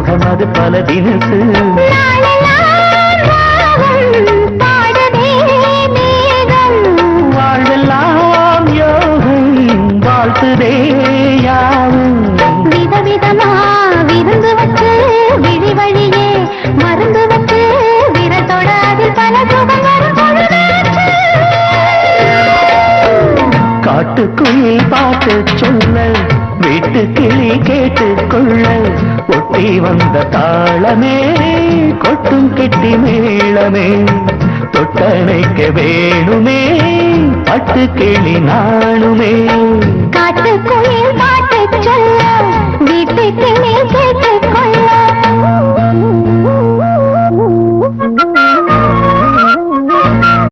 அது பல தினசு வாழ்வெல்லாம் யோகம் வாழ்த்துதே யாவும் விதவிதமா விருந்து வச்சு விழி வழியே மருந்து வச்சு விரத்தோட அதில் பல காட்டுக்குயில் பாட்டு சொல்ல வீட்டு கிளி கேட்டுக்கொள்ள ஒட்டி வந்த தாளமே கொட்டும் கெட்டி மேளமே தொட்டணைக்க வேணுமே பட்டு கிளி நாளுமே காட்டுக்குயில் பாட்டு சொல்ல வீட்டு கிளி